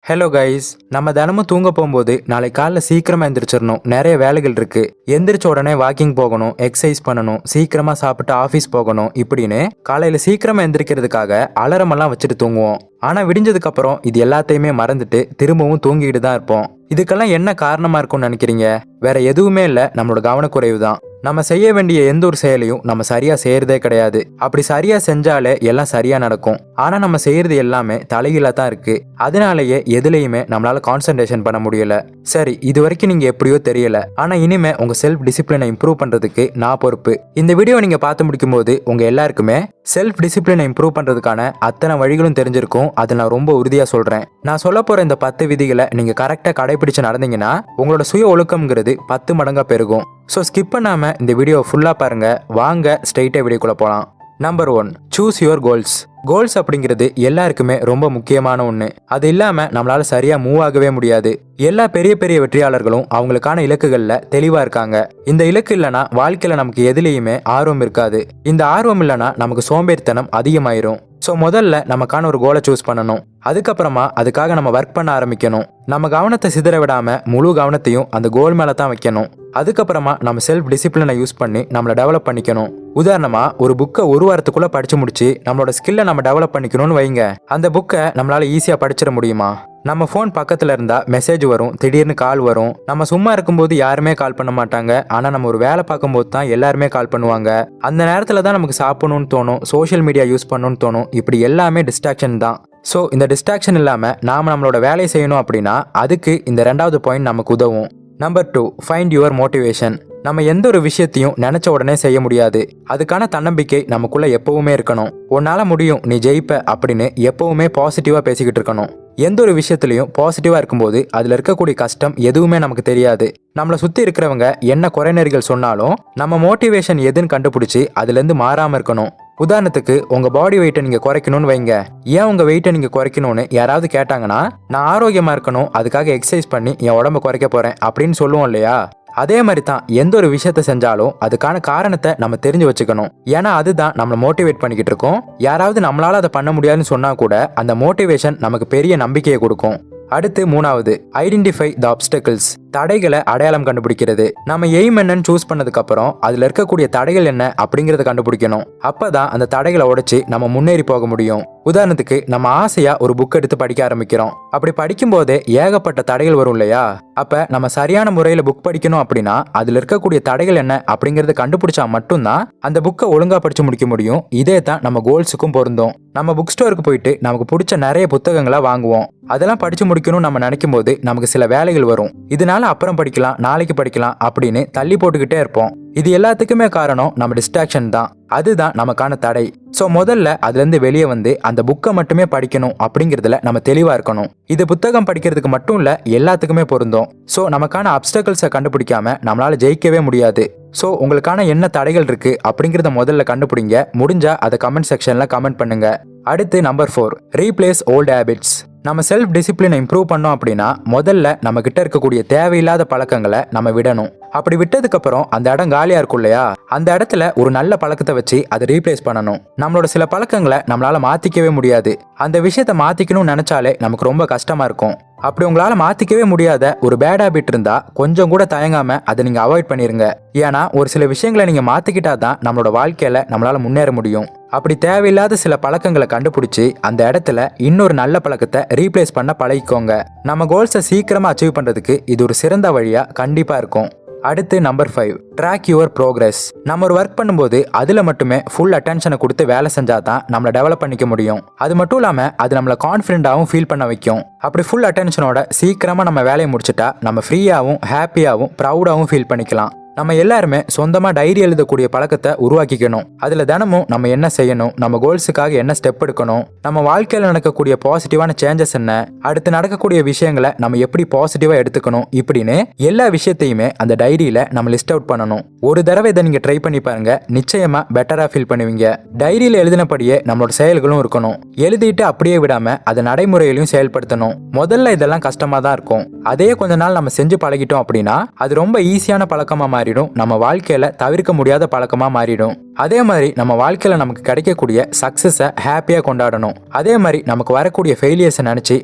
Hello guys, நம்ம தினமும் தூங்க போகும்போது நாளைக்கு காலைல சீக்கிரமா எந்திரிச்சிடணும். நிறைய வேலைகள் இருக்கு. எந்திரிச்ச உடனே வாக்கிங் போகணும், எக்ஸசைஸ் பண்ணணும், சீக்கிரமா சாப்பிட்டு ஆஃபீஸ் போகணும். இப்படின்னு காலையில சீக்கிரமா எந்திரிக்கிறதுக்காக அலாரம் எல்லாம் வச்சுட்டு தூங்குவோம். ஆனா விடிஞ்சதுக்கு அப்புறம் இது எல்லாத்தையுமே மறந்துட்டு திரும்பவும் தூங்கிட்டு தான் இருப்போம். இதுக்கெல்லாம் என்ன காரணமா இருக்கும்னு நினைக்கிறீங்க? வேற எதுவுமே இல்ல, நம்மளோட கவனக்குறைவு தான். நம்ம செய்ய வேண்டிய எந்த ஒரு செயலையும் நம்ம சரியா செய்யறதே கிடையாது. அப்படி சரியா செஞ்சாலே எல்லாம் சரியா நடக்கும். ஆனா நம்ம செய்யறது எல்லாமே தலைகீழா தான் இருக்கு. அதனாலேயே எதுலையுமே நம்மளால கான்சென்ட்ரேஷன் பண்ண முடியல. சரி, இது வரைக்கும் நீங்க எப்படியோ தெரியல. ஆனா இனிமே உங்க செல்ஃப் டிசிப்ளினை இம்ப்ரூவ் பண்றதுக்கு நான் பொறுப்பு. இந்த வீடியோ நீங்க பார்த்து முடிக்கும் போது உங்க எல்லாருக்குமே செல்ஃப் டிசிப்ளினை இம்ப்ரூவ் பண்றதுக்கான அத்தனை வழிகளும் தெரிஞ்சிருக்கும். அது நான் ரொம்ப உறுதியா சொல்றேன். நான் சொல்ல போற இந்த 10 விதிகளை நீங்க கரெக்டா கடைபிடிச்சு நடந்தீங்கன்னா உங்களோட சுய ஒழுக்கம்ங்கிறது 10 மடங்கா பெருகும். ஸோ ஸ்கிப் பண்ணாம இந்த வீடியோவை ஃபுல்லா பாருங்க. வாங்க ஸ்ட்ரெயிட்டா வீடியோக்குள்ள போலாம். Number 1, choose your goals. Goals அப்படிங்கிறது எல்லாருக்குமே ரொம்ப முக்கியமான ஒன்று. அது இல்லாம நம்மளால சரியா மூவ் ஆகவே முடியாது. எல்லா பெரிய பெரிய வெற்றியாளர்களும் அவங்களுக்கான இலக்குகள்ல தெளிவா இருக்காங்க. இந்த இலக்கு இல்லைன்னா வாழ்க்கையில நமக்கு எதுலேயுமே ஆர்வம் இருக்காது. இந்த ஆர்வம் இல்லைன்னா நமக்கு சோம்பேறித்தனம் அதிகமாயிரும். ஸோ முதல்ல நமக்கான ஒரு கோலை சூஸ் பண்ணணும். அதுக்கப்புறமா அதுக்காக நம்ம ஒர்க் பண்ண ஆரம்பிக்கணும். நம்ம கவனத்தை சிதற விடாம முழு கவனத்தையும் அந்த கோல் மேல தான் வைக்கணும். அதுக்கப்புறமா நம்ம செல்ஃப் டிசிப்ளினை யூஸ் பண்ணி நம்மளை டெவலப் பண்ணிக்கணும். உதாரணமா ஒரு புக்கை ஒரு வாரத்துக்குள்ள படிச்சு முடிச்சு நம்மளோட ஸ்கில்லை நம்ம டெவலப் பண்ணிக்கணும்னு வைங்க. அந்த புக்கை நம்மளால ஈஸியா படிச்சிட முடியுமா? நம்ம ஃபோன் பக்கத்துல இருந்தா மெசேஜ் வரும், திடீர்னு கால் வரும். நம்ம சும்மா இருக்கும்போது யாருமே கால் பண்ண மாட்டாங்க. ஆனா நம்ம ஒரு வேலை பார்க்கும்போது தான் எல்லாருமே கால் பண்ணுவாங்க. அந்த நேரத்துல தான் நமக்கு சாப்பிடணும்னு தோணும், சோஷியல் மீடியா யூஸ் பண்ணணும்னு தோணும். இப்படி எல்லாமே டிஸ்ட்ராக்ஷன் தான். ஸோ இந்த டிஸ்ட்ராக்ஷன் இல்லாம நாம நம்மளோட வேலையை செய்யணும் அப்படின்னா அதுக்கு இந்த 2வது பாயிண்ட் நமக்கு உதவும். Number 2, find your motivation. நம்ம எந்த ஒரு விஷயத்தையும் நினைச்ச உடனே செய்ய முடியாது. அதுக்கான தன்னம்பிக்கை நமக்குள்ள எப்பவுமே இருக்கணும். உன்னால முடியும், நீ ஜெயிப்ப அப்படின்னு எப்பவுமே பாசிட்டிவா பேசிக்கிட்டு இருக்கணும். எந்த ஒரு விஷயத்திலையும் பாசிட்டிவா இருக்கும்போது அதுல இருக்கக்கூடிய கஷ்டம் எதுவுமே நமக்கு தெரியாது. நம்மளை சுத்தி இருக்கிறவங்க என்ன குறைநெறிகள் சொன்னாலும் நம்ம மோட்டிவேஷன் எதுன்னு கண்டுபிடிச்சு அதுல இருந்து மாறாம இருக்கணும். உதாரணத்துக்கு உங்க பாடி வெயிட்டை நீங்க குறைக்கணும்னு வைங்க. ஏன் உங்க வெயிட்டை நீங்க குறைக்கணும்னு யாராவது கேட்டாங்கன்னா, நான் ஆரோக்கியமா இருக்கணும், அதுக்காக எக்ஸசைஸ் பண்ணி என் உடம்ப குறைக்க போறேன் அப்படின்னு சொல்லுவோம் இல்லையா? அதே மாதிரி தான் எந்த ஒரு விஷயத்த செஞ்சாலும் அதுக்கான காரணத்தை நம்ம தெரிஞ்சு வச்சுக்கணும். ஏன்னா அதுதான் நம்மளை மோட்டிவேட் பண்ணிக்கிட்டு இருக்கோம். யாராவது நம்மளால அதை பண்ண முடியாதுன்னு சொன்னா கூட அந்த மோட்டிவேஷன் நமக்கு பெரிய நம்பிக்கையை கொடுக்கும். அடுத்து 3வது, ஐடென்டிஃபை த ஆப்ஸ்டக்கிள்ஸ். தடைகளை அடையாளம் கண்டுபிடிக்கிறது. நம்ம எய்ம் என்னன்னு சூஸ் பண்ணதுக்கு அப்புறம் அதுல இருக்கக்கூடிய தடைகள் என்ன அப்படிங்கறத கண்டுபிடிக்கணும். அப்பதான் அந்த தடைகளை உடைச்சு நம்ம முன்னேறி போக முடியும். உதாரணத்துக்கு நம்ம ஆசையா ஒரு புக் எடுத்து படிக்க ஆரம்பிக்கிறோம். அப்படி படிக்கும் போதே ஏகப்பட்ட தடைகள் வரும் இல்லையா? அப்ப நம்ம சரியான முறையில புக் படிக்கணும் அப்படின்னா அதுல இருக்கக்கூடிய தடைகள் என்ன அப்படிங்கறத கண்டுபிடிச்சா மட்டும்தான் அந்த புக்கை ஒழுங்கா படிச்சு முடிக்க முடியும். இதே தான் நம்ம கோல்ஸுக்கும் பொருந்தும். நம்ம புக் ஸ்டோருக்கு போயிட்டு நமக்கு பிடிச்ச நிறைய புத்தகங்களா வாங்குவோம். அதெல்லாம் படிச்சு முடிக்கணும்னு நம்ம நினைக்கும் போது நமக்கு சில வேலைகள் வரும். இதனால அப்புறம் படிக்கலாம், நாளைக்கு படிக்கலாம் அப்படின்னு தள்ளி போட்டுக்கிட்டே இருப்போம். இது எல்லாத்துக்குமே காரணம் நம்ம டிஸ்ட்ராக்ஷன் தான். அதுதான் நமக்கான தடை. ஸோ முதல்ல அதுல இருந்து வெளியே வந்து அந்த புக்கை மட்டுமே படிக்கணும் அப்படிங்கிறதுல நம்ம தெளிவா இருக்கணும். இது புத்தகம் படிக்கிறதுக்கு மட்டும் இல்ல, எல்லாத்துக்குமே பொருந்தும். ஸோ நமக்கான அப்டக்கிள்ஸை கண்டுபிடிக்காம நம்மளால ஜெயிக்கவே முடியாது. ஸோ உங்களுக்கான என்ன தடைகள் இருக்கு அப்படிங்கிறத முதல்ல கண்டுபிடிங்க. முடிஞ்சா அதை கமெண்ட் செக்ஷன்ல கமெண்ட் பண்ணுங்க. அடுத்து நம்பர் 4, ரீப்ளேஸ் ஓல்ட் ஹேபிட்ஸ். நம்ம செல்ஃப் டிசிப்ளினை இம்ப்ரூவ் பண்ணோம் அப்படின்னா முதல்ல நம்ம கிட்ட இருக்கக்கூடிய தேவையில்லாத பழக்கங்களை நம்ம விடணும். அப்படி விட்டதுக்கு அப்புறம் அந்த இடம் காலியா இருக்கும் இல்லையா? அந்த இடத்துல ஒரு நல்ல பழக்கத்தை வச்சு அதை ரீப்ளேஸ் பண்ணணும். நம்மளோட சில பழக்கங்களை நம்மளால மாத்திக்கவே முடியாது. அந்த விஷயத்த மாத்திக்கணும்னு நினைச்சாலே நமக்கு ரொம்ப கஷ்டமா இருக்கும். அப்படி உங்களால மாத்திக்கவே முடியாத ஒரு பேட் ஹேபிட் இருந்தா கொஞ்சம் கூட தயங்காம அதை நீங்க அவாய்ட் பண்ணிருங்க. ஏன்னா ஒரு சில விஷயங்களை நீங்க மாத்திக்கிட்டா தான் நம்மளோட வாழ்க்கையில நம்மளால முன்னேற முடியும். அப்படி தேவையில்லாத சில பழக்கங்களை கண்டுபிடிச்சு அந்த இடத்துல இன்னொரு நல்ல பழக்கத்தை ரீப்ளேஸ் பண்ண பழகிக்கோங்க. நம்ம கோல்ஸை சீக்கிரமா அச்சீவ் பண்றதுக்கு இது ஒரு சிறந்த வழியா கண்டிப்பா இருக்கும். அடுத்து நம்பர் 5, ட்ராக் யுவர் ப்ரோக்ரஸ். நம்ம ஒரு ஒர்க் பண்ணும்போது அதுல மட்டுமே ஃபுல் அட்டென்ஷனை கொடுத்து வேலை செஞ்சாதான் நம்மளை டெவலப் பண்ணிக்க முடியும். அது மட்டும் இல்லாம அது நம்மளை கான்ஃபிடென்ட்டாகவும் ஃபீல் பண்ண வைக்கும். அப்படி ஃபுல் அட்டென்ஷனோட சீக்கிரமா நம்ம வேலையை முடிச்சுட்டா நம்ம ஃப்ரீயாகவும் ஹாப்பியாகவும் ப்ரௌடாகவும் ஃபீல் பண்ணிக்கலாம். நம்ம எல்லாருமே சொந்தமா டைரி எழுதக்கூடிய பழக்கத்தை உருவாக்கிக்கணும். அதுல தினமும் நம்ம என்ன செய்யணும், நம்ம கோல்ஸுக்காக என்ன ஸ்டெப் எடுக்கணும், நம்ம வாழ்க்கையில நடக்கக்கூடிய பாசிட்டிவான சேஞ்சஸ் என்ன, அடுத்து நடக்கக்கூடிய விஷயங்களை நம்ம எப்படி பாசிட்டிவா எடுத்துக்கணும், இப்படின்னு எல்லா விஷயத்தையுமே அந்த டைரியில நம்ம லிஸ்ட் அவுட் பண்ணணும். ஒரு தடவை இதை நீங்க ட்ரை பண்ணி பாருங்க, நிச்சயமா பெட்டரா ஃபீல் பண்ணுவீங்க. டைரியில எழுதினபடியே நம்மளோட செயல்களும் இருக்கணும். எழுதிட்டு அப்படியே விடாம அதை நடைமுறையிலையும் செயல்படுத்தணும். முதல்ல இதெல்லாம் கஷ்டமா தான் இருக்கும். அதே கொஞ்ச நாள் நம்ம செஞ்சு பழகிட்டோம் அப்படின்னா அது ரொம்ப ஈஸியான பழக்கமா மாறிடும். நம்ம வாழ்க்கையில தவிர்க்க முடியாத பழக்கமா மாறிடும். அதே மாதிரி நம்ம வாழ்க்கையில நமக்கு கிடைக்கக்கூடிய சக்சஸை ஹாப்பியா கொண்டாடணும். அதே மாதிரி நமக்கு வரக்கூடிய ஃபெயிலியர்ஸை நினைச்சு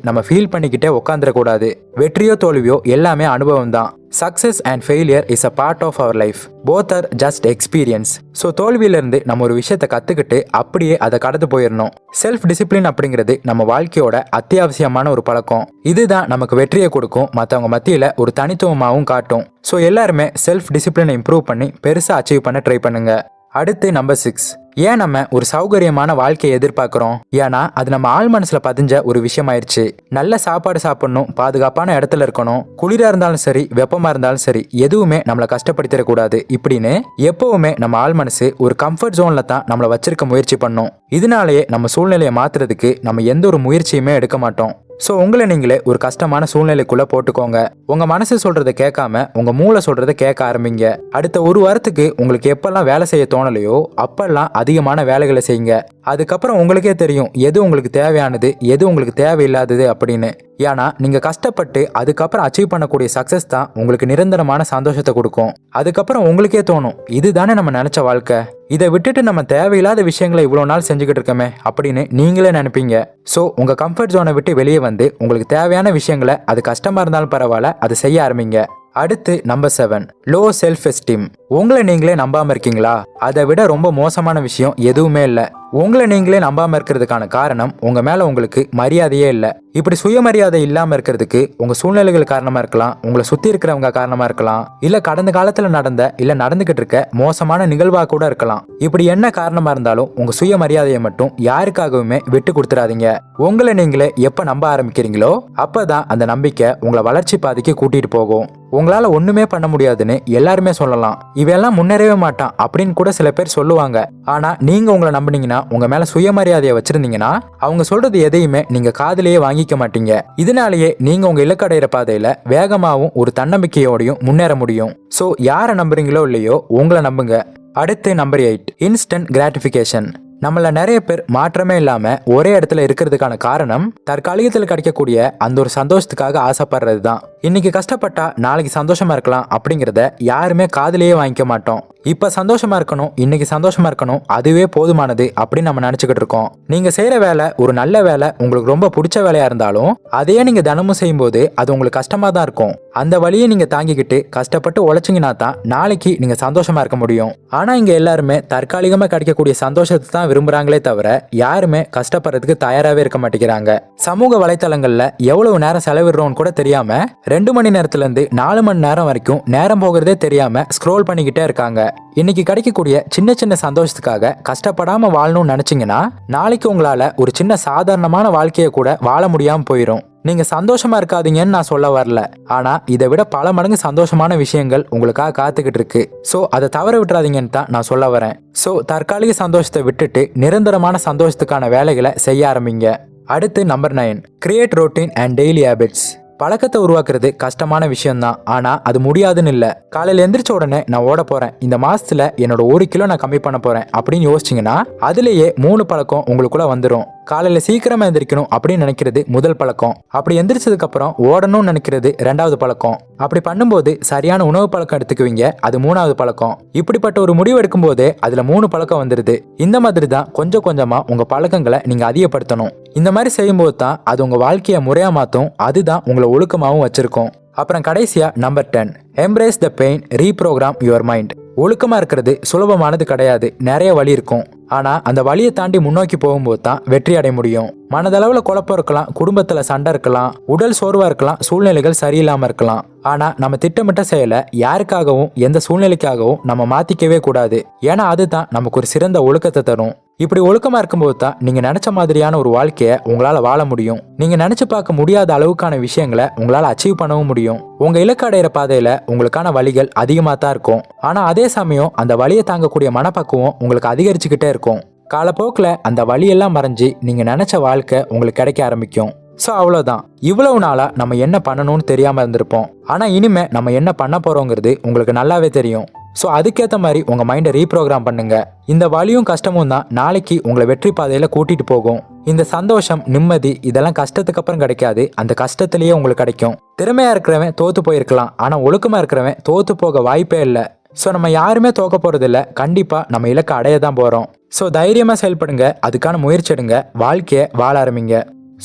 நம்ம ஃபீல் பண்ணிக்கிட்டே உட்காந்துடக்கூடாது. வெற்றியோ தோல்வியோ எல்லாமே அனுபவம் தான். Success and failure is a part of our life. Both are just experience. So தோல்வியிலிருந்து நம்ம ஒரு விஷயத்தை கற்றுக்கிட்டு அப்படியே அதை கடந்து போயிடணும். செல்ஃப் டிசிப்ளின் அப்படிங்கிறது நம்ம வாழ்க்கையோட அத்தியாவசியமான ஒரு பழக்கம். இதுதான் நமக்கு வெற்றியை கொடுக்கும், மற்றவங்க மத்தியில் ஒரு தனித்துவமாகவும் காட்டும். ஸோ எல்லாருமே செல்ஃப் டிசிப்ளினை இம்ப்ரூவ் பண்ணி பெருசாக அச்சீவ் பண்ண ட்ரை பண்ணுங்க. அடுத்து நம்பர் 6. ஏன் நம்ம ஒரு சௌகரியமான வாழ்க்கையை எதிர்பார்க்கிறோம்? ஏன்னா அது நம்ம ஆள் மனசுல பதிஞ்ச ஒரு விஷயம் ஆயிடுச்சு. நல்ல சாப்பாடு சாப்பிடணும், பாதுகாப்பான இடத்துல இருக்கணும், குளிரா இருந்தாலும் சரி வெப்பமா இருந்தாலும் சரி எதுவுமே நம்மளை கஷ்டப்படுத்திடக்கூடாது இப்படின்னு எப்பவுமே நம்ம ஆள் மனசு ஒரு கம்ஃபர்ட் ஜோன்ல தான் நம்மளை வச்சிருக்க முயற்சி பண்ணும். இதனாலேயே நம்ம சூழ்நிலையை மாத்துறதுக்கு நம்ம எந்த ஒரு முயற்சியுமே எடுக்க மாட்டோம். ஸோ உங்களை நீங்களே ஒரு கஷ்டமான சூழ்நிலைக்குள்ள போட்டுக்கோங்க. உங்க மனசு சொல்றதை கேட்காம உங்க மூளை சொல்றதை கேட்க ஆரம்பிங்க. அடுத்த ஒரு வாரத்துக்கு உங்களுக்கு எப்பெல்லாம் வேலை செய்ய தோணலையோ அப்பெல்லாம் அதிகமான வேலைகளை செய்யுங்க. அதுக்கப்புறம் உங்களுக்கே தெரியும் எது உங்களுக்கு தேவையானது எது உங்களுக்கு தேவையில்லாதது அப்படின்னு. ஏன்னா நீங்க கஷ்டப்பட்டு அதுக்கப்புறம் அச்சீவ் பண்ணக்கூடிய சக்சஸ் தான் உங்களுக்கு நிரந்தரமான சந்தோஷத்தை கொடுக்கும். அதுக்கப்புறம் உங்களுக்கே தோணும் இதுதானே நம்ம நினைச்ச வாழ்க்கை, இதை விட்டுட்டு நம்ம தேவையில்லாத விஷயங்களை இவ்வளவு நாள் செஞ்சுக்கிட்டு இருக்கோமே அப்படின்னு நீங்களே நினைப்பீங்க. ஸோ உங்க கம்ஃபர்ட் ஜோனை விட்டு வெளியே வந்து உங்களுக்கு தேவையான விஷயங்களை அது கஷ்டமா இருந்தாலும் பரவாயில்ல அதை செய்ய ஆரம்பிங்க. அடுத்து நம்பர் 7. Low self esteem. உங்களை நீங்களே நம்பாம இருக்கீங்களா? அதை விட ரொம்ப மோசமான விஷயம் எதுவுமே இல்லை. உங்களை நீங்களே நம்பாம இருக்கிறதுக்கான காரணம் உங்க மேல உங்களுக்கு மரியாதையே இல்லை. இப்படி சுயமரியாதை இல்லாம இருக்கிறதுக்கு உங்க சூழ்நிலைகள் காரணமா இருக்கலாம், உங்களை சுத்தி இருக்கிறவங்க காரணமா இருக்கலாம், இல்ல கடந்த காலத்துல நடந்த இல்ல நடந்துகிட்டு இருக்க மோசமான நிகழ்வா கூட இருக்கலாம். இப்படி என்ன காரணமா இருந்தாலும் உங்க சுயமரியாதையை மட்டும் யாருக்காகவுமே விட்டு கொடுத்துடாதீங்க. உங்களை நீங்களே எப்ப நம்ப ஆரம்பிக்கிறீங்களோ அப்பதான் அந்த நம்பிக்கை உங்களை வளர்ச்சி பாதைக்கு கூட்டிட்டு போகும். உங்களால ஒண்ணுமே பண்ண முடியாதுன்னு எல்லாருமே சொல்லலாம், இவெல்லாம் முன்னேறவே மாட்டான் அப்படின்னு கூட சில பேர் சொல்லுவாங்க. ஆனா நீங்க உங்களை நம்பினீங்கன்னா உங்க மேல சுயமரியாதையை வச்சிருந்தீங்கன்னா அவங்க சொல்றது எதையுமே நீங்க காதிலேயே வாங்கிக்க மாட்டீங்க. இதனாலேயே நீங்க உங்க இலக்கடையிற பாதையில வேகமாவும் ஒரு தன்னம்பிக்கையோடையும் முன்னேற முடியும். சோ யாரை நம்புறீங்களோ இல்லையோ உங்களை நம்புங்க. அடுத்து நம்பர் 8. Instant gratification. நம்மள நிறைய பேர் மாற்றமே இல்லாம ஒரே இடத்துல இருக்கிறதுக்கான காரணம் தற்காலிகத்தில் கிடைக்கக்கூடிய அந்த ஒரு சந்தோஷத்துக்காக ஆசைப்படுறது தான். இன்னைக்கு கஷ்டப்பட்டா நாளைக்கு சந்தோஷமா இருக்கலாம் அப்படிங்கிறத யாருமே காதிலேயே வாங்கிக்க மாட்டோம். இப்ப சந்தோஷமா இருக்கணும், இன்னைக்கு சந்தோஷமா இருக்கணும், அதுவே போதுமானது அப்படின்னு நம்ம நினைச்சுக்கிட்டு இருக்கோம். நீங்க செய்யற வேலை ஒரு நல்ல வேலை, உங்களுக்கு ரொம்ப பிடிச்ச வேலையா இருந்தாலும் அதையே நீங்க தினமும் செய்யும் போது அது உங்களுக்கு கஷ்டமா தான் இருக்கும். அந்த வழியை நீங்க தாங்கிக்கிட்டு கஷ்டப்பட்டு உழைச்சிங்கன்னா தான் நாளைக்கு நீங்க சந்தோஷமா இருக்க முடியும். ஆனா இங்க எல்லாருமே தற்காலிகமா கிடைக்கக்கூடிய சந்தோஷத்தை தான் விரும்புறாங்களே தவிர யாருமே கஷ்டப்படுறதுக்கு தயாராகவே இருக்க மாட்டேங்கிறாங்க. சமூக வலைத்தளங்கள்ல எவ்வளவு நேரம் செலவிடுறோம்னு கூட தெரியாம 2 மணி நேரத்துல இருந்து 4 மணி நேரம் வரைக்கும் நேரம் போகிறதே தெரியாம ஸ்க்ரோல் பண்ணிக்கிட்டே இருக்காங்க. இன்னைக்கு கிடைக்கக்கூடிய சின்ன சின்ன சந்தோஷத்துக்காக கஷ்டப்படாம வாழணும்னு நினைச்சீங்கன்னா நாளைக்கு உங்களால ஒரு சின்ன சாதாரணமான வாழ்க்கையை கூட வாழ முடியாம போயிடும். நீங்க சந்தோஷமா இருக்காதீங்கன்னு நான் சொல்ல வரல, ஆனா இதை விட பல மடங்கு சந்தோஷமான விஷயங்கள் உங்களுக்காக காத்துக்கிட்டு இருக்கு. சோ அதை தவற விட்டுறாதீங்கன்னு தான் நான் சொல்ல வரேன். சோ தற்காலிக சந்தோஷத்தை விட்டுட்டு நிரந்தரமான சந்தோஷத்துக்கான வேலைகளை செய்ய ஆரம்பிங்க. அடுத்து number 9. Create routine and daily habits. பழக்கத்தை உருவாக்குறது கஷ்டமான விஷயம்தான், ஆனா அது முடியாதுன்னு இல்லை. காலையில எந்திரிச்ச உடனே நான் ஓட போறேன், இந்த மாசத்துல என்னோட 1 கிலோ நான் கம்மி பண்ண போறேன் அப்படின்னு யோசிச்சிங்கன்னா அதுலேயே 3 பழக்கம் உங்களுக்குள்ள வந்துடும். காலையில சீக்கிரமா எந்திரிக்கணும் அப்படின்னு நினைக்கிறது முதல் பழக்கம். அப்படி எந்திரிச்சதுக்கு அப்புறம் ஓடணும்னு நினைக்கிறது 2வது பழக்கம். அப்படி பண்ணும்போது சரியான உணவு பழக்கம் எடுத்துக்குவீங்க, அது 3வது பழக்கம். இப்படிப்பட்ட ஒரு முடிவு எடுக்கும் போதே அதுல 3 பழக்கம் வந்துருது. இந்த மாதிரி தான் கொஞ்சம் கொஞ்சமா உங்க பழக்கங்களை நீங்க அதிகப்படுத்தணும். இந்த மாதிரி செய்யும்போது தான் அது உங்க வாழ்க்கையை முறையா மாத்தும், அதுதான் உங்களை ஒழுக்கமாகவும் வச்சிருக்கும். அப்புறம் கடைசியா number 10. Embrace the pain, reprogram your mind. ஒழுக்கமா இருக்கிறது சுலபமானது கிடையாது, நிறைய வழி இருக்கும். ஆனா அந்த வழியை தாண்டி முன்னோக்கி போகும்போது தான் வெற்றி அடைய முடியும். மனதளவுல குழப்பம் இருக்கலாம், குடும்பத்துல சண்டை இருக்கலாம், உடல் சோர்வா இருக்கலாம், சூழ்நிலைகள் சரியில்லாம இருக்கலாம். ஆனா நம்ம திட்டமிட்ட செயலை யாருக்காகவும் எந்த சூழ்நிலைக்காகவும் நம்ம மாத்திக்கவே கூடாது. ஏன்னா அதுதான் நமக்கு ஒரு சிறந்த ஒழுக்கத்தை தரும். இப்படி ஒழுக்கமா இருக்கும்போது தான் நீங்க நினைச்ச மாதிரியான ஒரு வாழ்க்கையை உங்களால வாழ முடியும். நீங்க நினைச்சு பார்க்க முடியாத அளவுக்கான விஷயங்களை உங்களால அச்சீவ் பண்ணவும் முடியும். உங்க இலக்கு அடையிற பாதையில உங்களுக்கான வழிகள் அதிகமா தான் இருக்கும். ஆனா அதே சமயம் அந்த வழியை தாங்கக்கூடிய மனப்பக்குவம் உங்களுக்கு அதிகரிச்சுக்கிட்டே இருக்கும். காலப்போக்கில் அந்த வழியெல்லாம் மறைஞ்சு நீங்க நினைச்ச வாழ்க்கை உங்களுக்கு கிடைக்க ஆரம்பிக்கும். ஸோ அவ்வளோதான். இவ்வளவு நாளா நம்ம என்ன பண்ணணும்னு தெரியாம இருந்திருப்போம். ஆனா இனிமே நம்ம என்ன பண்ண போறோங்கிறது உங்களுக்கு நல்லாவே தெரியும். ஸோ அதுக்கேற்ற மாதிரி உங்க மைண்டை ரீப்ரோகிராம் பண்ணுங்க. இந்த வலியும் கஷ்டமும் தான் நாளைக்கு உங்களை வெற்றி பாதையில கூட்டிட்டு போகும். இந்த சந்தோஷம், நிம்மதி இதெல்லாம் கஷ்டத்துக்கு அப்புறம் கிடைக்காது, அந்த கஷ்டத்திலேயே உங்களுக்கு கிடைக்கும். திறமையா இருக்கிறவன் தோத்து போயிருக்கலாம், ஆனா ஒழுக்கமா இருக்கிறவன் தோத்து போக வாய்ப்பே இல்லை. ஸோ நம்ம யாருமே தோக்க போகிறதில்ல, கண்டிப்பாக நம்ம இலக்கை அடைய தான் போகிறோம். ஸோ தைரியமாக செயல்படுங்க, அதுக்கான முயற்சி எடுங்க, வாழ்க்கையை வாழ ஆரம்பிங்க.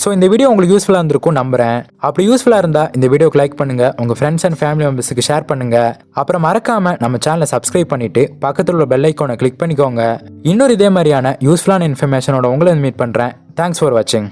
ஸோ இந்த வீடியோ உங்களுக்கு யூஸ்ஃபுல்லாக இருந்திருக்கும் நம்புறேன். அப்படி யூஸ்ஃபுல்லாக இருந்தால் இந்த வீடியோக்கு லைக் பண்ணுங்கள், உங்கள் ஃப்ரெண்ட்ஸ் அண்ட் ஃபேமிலி மெம்பர்ஸுக்கு ஷேர் பண்ணுங்கள். அப்புறம் மறக்காமல் நம்ம சேனலை சப்ஸ்கிரைப் பண்ணிவிட்டு பக்கத்தில் உள்ள பெல் ஐக்கானை கிளிக் பண்ணிக்கோங்க. இன்னொரு இதே மாதிரியான யூஸ்ஃபுல்லான இன்ஃபர்மேஷனோட உங்களை மீட் பண்ணுறேன். தேங்க்ஸ் ஃபார் வாட்சிங்.